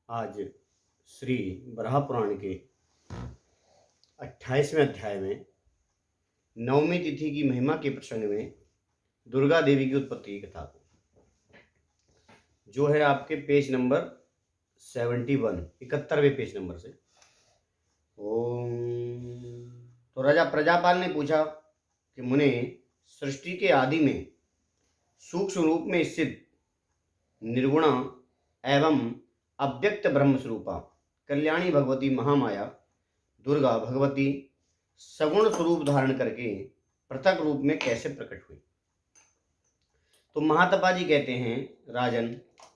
आज श्री बराह पुराण के 28वें अध्याय में नवमी तिथि की महिमा के प्रसंग में दुर्गा देवी की उत्पत्ति की कथा को, जो है आपके पेज नंबर 71, 71वें पेज नंबर से। ओम। तो राजा प्रजापाल ने पूछा कि मुने, सृष्टि के आदि में सूक्ष्म रूप में स्थित निर्गुणा एवं अव्यक्त ब्रह्म स्वरूपा कल्याणी भगवती महामाया दुर्गा भगवती सगुण स्वरूप धारण करके पृथक रूप में कैसे प्रकट हुई। तो महातपा जी कहते हैं, राजन,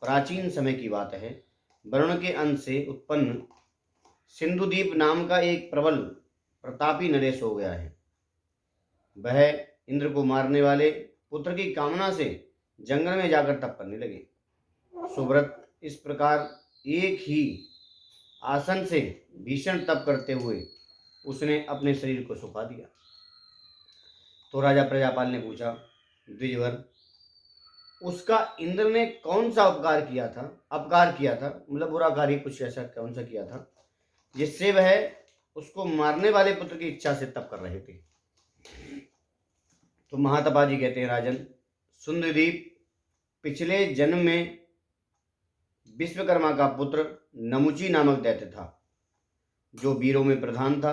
प्राचीन समय की बात है, वरुण के अंश से उत्पन्न सिंधुदीप नाम का एक प्रबल प्रतापी नरेश हो गया है। वह इंद्र को मारने वाले पुत्र की कामना से जंगल में जाकर तप करने लगे। सुव्रत इस प्रकार एक ही आसन से भीषण तप करते हुए उसने अपने शरीर को सुखा दिया। तो राजा प्रजापाल ने पूछा, द्विजवर, उसका इंद्र ने कौन सा अपकार किया था, मतलब बुरा कार्य कुछ ऐसा कौन सा किया था जिससे वह उसको मारने वाले पुत्र की इच्छा से तप कर रहे थे। तो महातपा जी कहते हैं, राजन, सुंदरदीप पिछले जन्म में विश्वकर्मा का पुत्र नमुची नामक दैत्य था, जो वीरों में प्रधान था।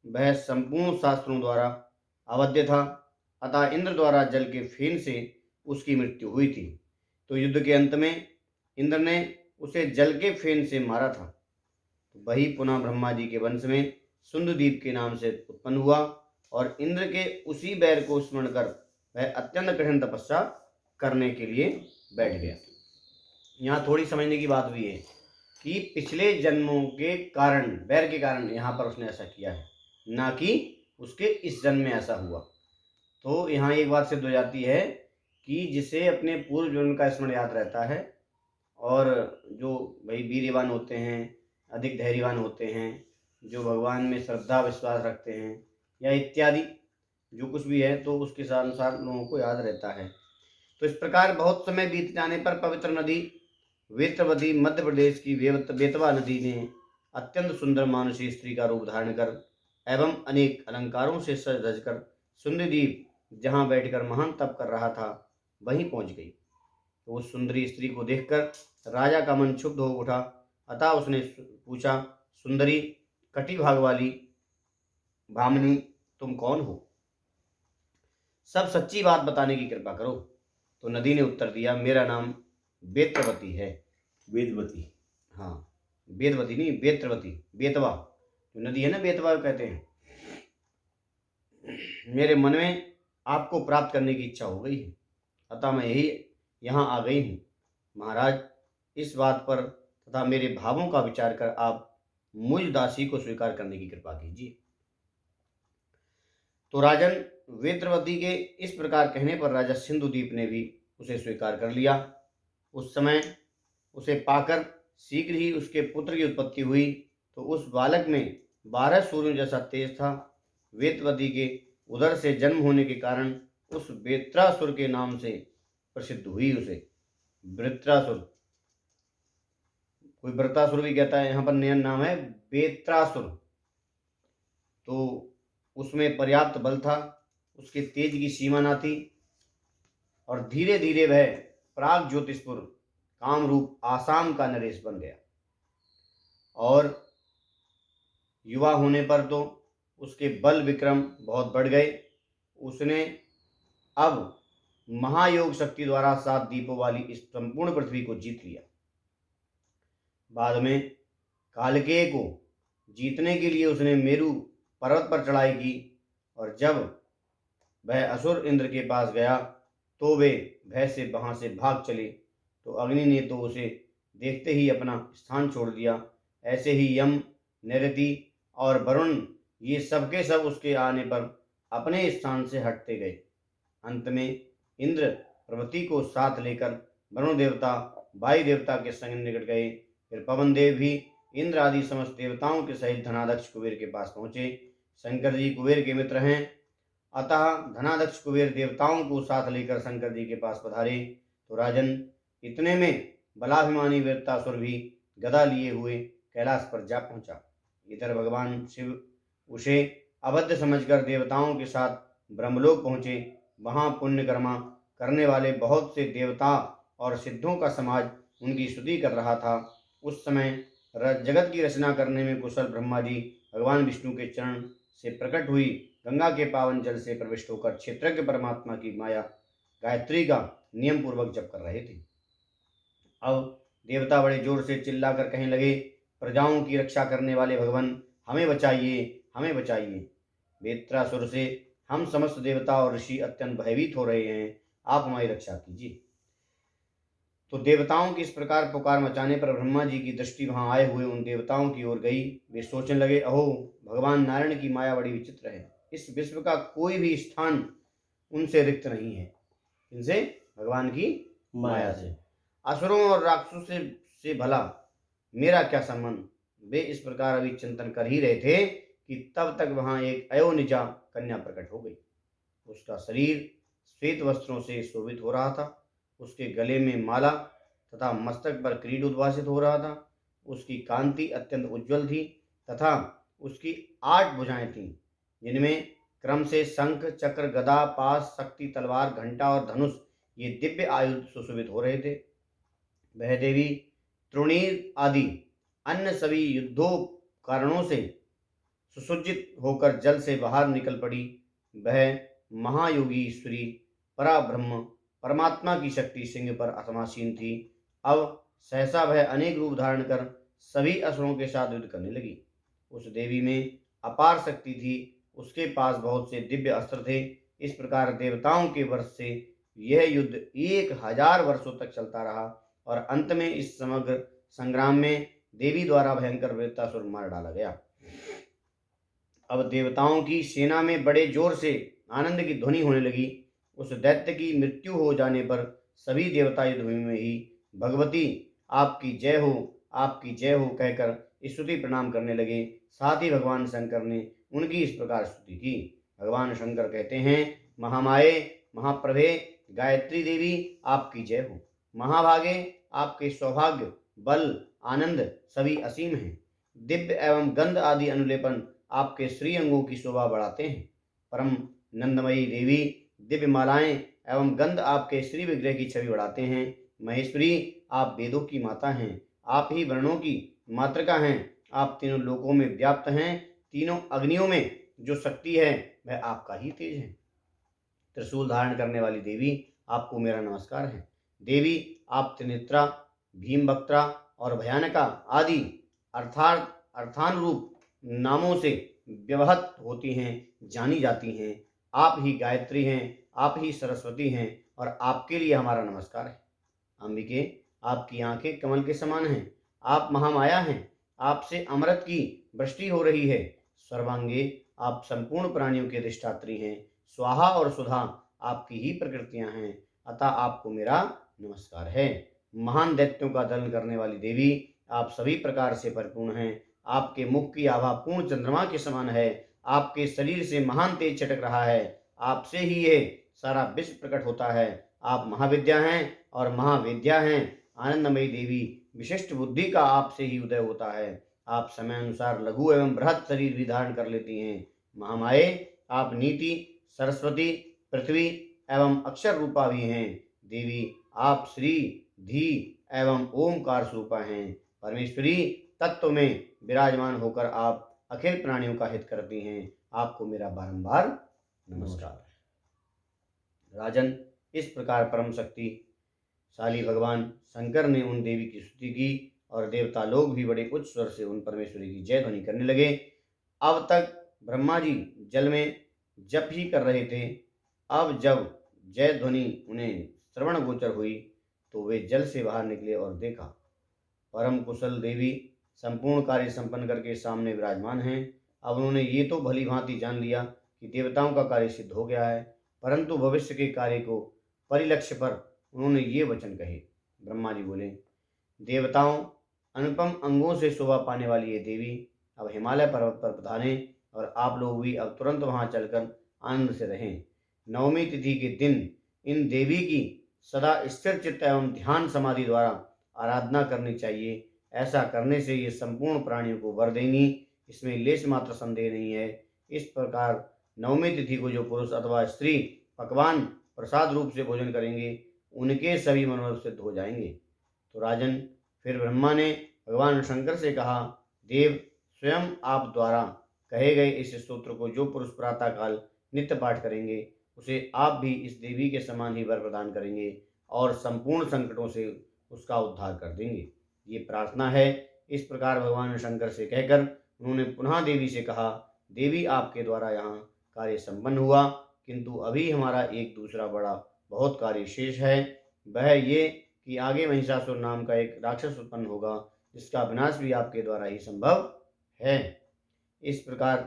वह संपूर्ण शास्त्रों द्वारा अवध्य था, अतः इंद्र द्वारा जल के फेन से उसकी मृत्यु हुई थी। तो युद्ध के अंत में इंद्र ने उसे जल के फेन से मारा था। तो वही पुनः ब्रह्मा जी के वंश में सुंदरदीप के नाम से उत्पन्न हुआ और इंद्र के उसी बैर को स्मरण कर वह अत्यंत कठिन तपस्या करने के लिए बैठ गया। यहाँ थोड़ी समझने की बात भी है कि पिछले जन्मों के कारण, बैर के कारण यहाँ पर उसने ऐसा किया है, ना कि उसके इस जन्म में ऐसा हुआ। तो यहाँ एक बात सिद्ध हो जाती है कि जिसे अपने पूर्व जन्म का स्मरण याद रहता है और जो भाई वीरवान होते हैं, अधिक धैर्यवान होते हैं, जो भगवान में श्रद्धा विश्वास रखते हैं या इत्यादि जो कुछ भी है, तो उसके अनुसार लोगों को याद रहता है। तो इस प्रकार बहुत समय बीत जाने पर पवित्र नदी वेत्रवती मध्य प्रदेश की बेतवा नदी ने अत्यंत सुंदर मानुषी स्त्री का रूप धारण कर एवं अनेक अलंकारों से सज धज कर सुंदरदीप जहाँ बैठकर महान तप कर रहा था वहीं पहुंच गई। तो उस सुंदरी स्त्री को देखकर राजा का मन क्षुब्ध हो उठा, अतः उसने पूछा, सुंदरी कटी भाग वाली भामिनी, तुम कौन हो? सब सच्ची बात बताने की कृपा करो। तो नदी ने उत्तर दिया, मेरा नाम बेत्रवती है। वेदवती? हाँ, वेदवती नहीं, बेत्रवती, बेतवा जो नदी है ना, बेतवा कहते हैं। मेरे मन में आपको प्राप्त करने की इच्छा हो गई है, अतः मैं यही यहाँ आ गई हूँ। महाराज, इस बात पर तथा मेरे भावों का विचार कर आप मुझ दासी को स्वीकार करने की कृपा कीजिए। तो राजन, वेत्रवती के इस प्रकार कहने पर राजा सिंधुदीप ने भी उसे स्वीकार कर लिया। उस समय उसे पाकर शीघ्र ही उसके पुत्र की उत्पत्ति हुई। तो उस बालक में 12 सूर्यों जैसा तेज था। वेत्रवती के उदर से जन्म होने के कारण उस वेत्रासुर के नाम से प्रसिद्ध हुई। उसे वृत्रासुर, कोई वृत्रासुर भी कहता है, यहाँ पर नया नाम है वेत्रासुर। तो उसमें पर्याप्त बल था, उसके तेज की सीमा न थी और धीरे धीरे वह प्राग ज्योतिषपुर कामरूप आसाम का नरेश बन गया। और युवा होने पर तो उसके बल विक्रम बहुत बढ़ गए। उसने अब महायोग शक्ति द्वारा 7 दीपों वाली इस संपूर्ण पृथ्वी को जीत लिया। बाद में कालकेय को जीतने के लिए उसने मेरु पर्वत पर चढ़ाई की और जब वह असुर इंद्र के पास गया तो वे भय से वहां से भाग चले। तो अग्नि ने तो उसे देखते ही अपना स्थान छोड़ दिया। ऐसे ही यम, नैऋति और वरुण, ये सबके सब उसके आने पर अपने स्थान से हटते गए। अंत में इंद्र प्रवृत्ति को साथ लेकर वरुण देवता वायु देवता के संग निकट गए। फिर पवन देव भी इंद्र आदि समस्त देवताओं के सहित धनाध्यक्ष कुबेर के पास पहुंचे। शंकर जी कुबेर के मित्र हैं, अतः धनाध्यक्ष कुबेर देवताओं को साथ लेकर शंकर जी के पास पधारे। तो राजन, इतने में बलाभिमानी वृत्तासुर भी गदा लिए हुए कैलाश पर जा पहुंचा। इधर भगवान शिव उसे अबद्ध समझकर देवताओं के साथ ब्रह्मलोक पहुंचे। वहां पुण्यकर्मा करने वाले बहुत से देवता और सिद्धों का समाज उनकी स्तुति कर रहा था। उस समय जगत की रचना करने में कुशल ब्रह्मा जी भगवान विष्णु के चरण से प्रकट हुई गंगा के पावन जल से प्रविष्ट होकर क्षेत्रज्ञ परमात्मा की माया गायत्री का नियम पूर्वक जप कर रहे थे। अब देवता बड़े जोर से चिल्लाकर कहने लगे, प्रजाओं की रक्षा करने वाले भगवान, हमें बचाइए, हमें बचाइए। वेत्रासुर से हम समस्त देवता और ऋषि अत्यंत भयभीत हो रहे हैं, आप हमारी रक्षा कीजिए। तो देवताओं की इस प्रकार पुकार मचाने पर ब्रह्मा जी की दृष्टि वहां आए हुए उन देवताओं की ओर गई। वे सोचने लगे, अहो, भगवान नारायण की माया बड़ी विचित्र है। इस विश्व का कोई भी स्थान उनसे रिक्त नहीं है। इनसे, भगवान की माया से। असुरों और राक्षसों से भला मेरा क्या संबंध। वे इस प्रकार अभी चिंतन कर ही रहे थे कि तब तक वहां एक अयोनिजा कन्या प्रकट हो गई। उसका शरीर श्वेत वस्त्रों से शोभित हो रहा था। उसके गले में माला तथा मस्तक पर किरीट उद्भासित हो रहा था। उसकी कांति अत्यंत उज्ज्वल थी तथा उसकी 8 भुजाएं थीं, जिनमें क्रम से शंख, चक्र, गदा, पाश, शक्ति, तलवार, घंटा और धनुष ये दिव्य आयुध सुशोभित हो रहे थे। वह देवी त्रिणीर आदि अन्य सभी युद्धोपकरणों से सुसज्जित होकर जल से बाहर निकल पड़ी। वह महायोगी ईश्वरी पराब्रह्म परमात्मा की शक्ति सिंह पर असमासीन थी। अब सहसा वह अनेक रूप धारण कर सभी असुरों के साथ युद्ध करने लगी। उस देवी में अपार शक्ति थी। उसके पास बहुत से दिव्य अस्त्र थे। इस प्रकार देवताओं के वर्ष से यह युद्ध 1000 वर्षों तक चलता रहा और अंत में इस समग्र संग्राम में देवी द्वारा भयंकर वृत्रासुर मार डाला गया। अब देवताओं की सेना में बड़े जोर से आनंद की ध्वनि होने लगी। उस दैत्य की मृत्यु हो जाने पर सभी देवता युद्धभूमि में ही भगवती आपकी जय हो, आपकी जय हो कहकर स्तुति प्रणाम करने लगे। साथ ही भगवान शंकर ने उनकी इस प्रकार स्तुति की। भगवान शंकर कहते हैं, महामाये, महाप्रभे, गायत्री देवी आपकी जय हो। महाभागे, आपके सौभाग्य, बल, आनंद सभी असीम हैं। दिव्य एवं गंध आदि अनुलेपन आपके श्री अंगों की शोभा बढ़ाते हैं। परम नंदमयी देवी, दिव्य मालाएं एवं गंध आपके श्री विग्रह की छवि बढ़ाते हैं। महेश्वरी, आप वेदों की माता हैं। आप ही वर्णों की मातृका हैं। आप तीनों लोकों में व्याप्त हैं। तीनों अग्नियों में जो शक्ति है वह आपका ही तेज है। त्रिशूल धारण करने वाली देवी, आपको मेरा नमस्कार है। देवी, आप त्रिनेत्रा, भीमभक्त्रा और भयानका आदि अर्थानुरूप नामों से व्यवहत होती हैं, जानी जाती हैं। आप ही गायत्री हैं, आप ही सरस्वती हैं और आपके लिए हमारा नमस्कार है। अंबिके, आपकी आंखें कमल के समान हैं। आप महामाया हैं। आपसे अमृत की वृष्टि हो रही है। सर्वांगे, आप संपूर्ण प्राणियों के अधिष्ठात्री हैं। स्वाहा और सुधा आपकी ही प्रकृतियां हैं, अतः आपको मेरा नमस्कार है। महान दैत्यों का दलन करने वाली देवी, आप सभी प्रकार से परिपूर्ण हैं। आपके मुख की आभा पूर्ण चंद्रमा के समान है। आपके शरीर से महान तेज छिटक रहा है। आपसे ही ये सारा विश्व प्रकट होता है। आप महाविद्या हैं और महावेद्या हैं। आनंदमयी देवी, विशिष्ट बुद्धि का आपसे ही उदय होता है। आप समय अनुसार लघु एवं बृहद शरीर भी धारण कर लेती हैं। महामाये, आप नीति, सरस्वती, पृथ्वी एवं अक्षर रूपा भी हैं। देवी, आप श्री, धी एवं ओमकार स्वरूपा हैं। परमेश्वरी, तत्व में विराजमान होकर आप अखिल प्राणियों का हित करती हैं। आपको मेरा बारंबार नमस्कार। राजन, इस प्रकार परम शक्तिशाली भगवान शंकर ने उन देवी की स्तुति की और देवता लोग भी बड़े उच्च स्वर से उन परमेश्वरी की जय ध्वनि करने लगे। अब तक ब्रह्मा जी जल में जप ही कर रहे थे। अब जब जय ध्वनि उन्हें श्रवण गोचर हुई तो वे जल से बाहर निकले और देखा परम कुशल देवी संपूर्ण कार्य संपन्न करके सामने विराजमान हैं। अब उन्होंने ये तो भली भांति जान लिया कि देवताओं का कार्य सिद्ध हो गया है, परंतु भविष्य के कार्य को परिलक्ष्य पर उन्होंने ये वचन कहे। ब्रह्मा जी बोले, देवताओं, अनुपम अंगों से शोभा पाने वाली ये देवी अब हिमालय पर्वत पर पधारें और आप लोग भी अब तुरंत वहां चलकर आनंद से रहें। नवमी तिथि के दिन इन देवी की सदा स्थिर चित्त एवं ध्यान समाधि द्वारा आराधना करनी चाहिए। ऐसा करने से ये संपूर्ण प्राणियों को वर देंगी, इसमें लेश मात्र संदेह नहीं है। इस प्रकार नवमी तिथि को जो पुरुष अथवा स्त्री पकवान प्रसाद रूप से भोजन करेंगे उनके सभी मनोरथ सिद्ध हो जाएंगे। तो राजन, फिर ब्रह्मा ने भगवान शंकर से कहा, देव, स्वयं आप द्वारा कहे गए इस स्तोत्र को जो पुरुष प्रातः काल नित्य पाठ करेंगे उसे आप भी इस देवी के समान ही वर प्रदान करेंगे और संपूर्ण संकटों से उसका उद्धार कर देंगे। ये प्रार्थना है। इस प्रकार भगवान शंकर से कहकर उन्होंने पुनः देवी से कहा, देवी, आपके द्वारा यहाँ कार्य संपन्न हुआ, किंतु अभी हमारा एक दूसरा बड़ा बहुत कार्य शेष है। वह ये कि आगे महिषासुर नाम का एक राक्षस उत्पन्न होगा जिसका विनाश भी आपके द्वारा ही संभव है। इस प्रकार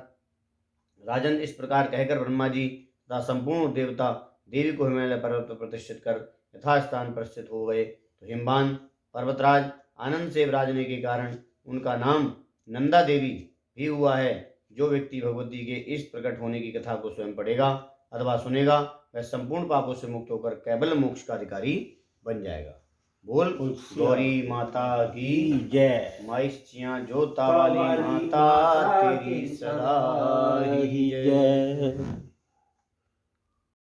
राजन, इस प्रकार कहकर ब्रह्मा जी तथा संपूर्ण देवता देवी को हिमालय पर्वत पर प्रतिष्ठित कर यथास्थान पर स्थित हो गए। तो हिमवान पर्वतराज आनंद से विराजने के कारण उनका नाम नंदा देवी भी हुआ है। जो व्यक्ति भगवती के इस प्रकट होने की कथा को स्वयं पढ़ेगा अथवा सुनेगा वह संपूर्ण पापों से मुक्त होकर केवल मोक्ष का अधिकारी बन जाएगा। बोल गौरी माता की जय। माइस्चियाँ जोता वाली माता तेरी सदा ही जय।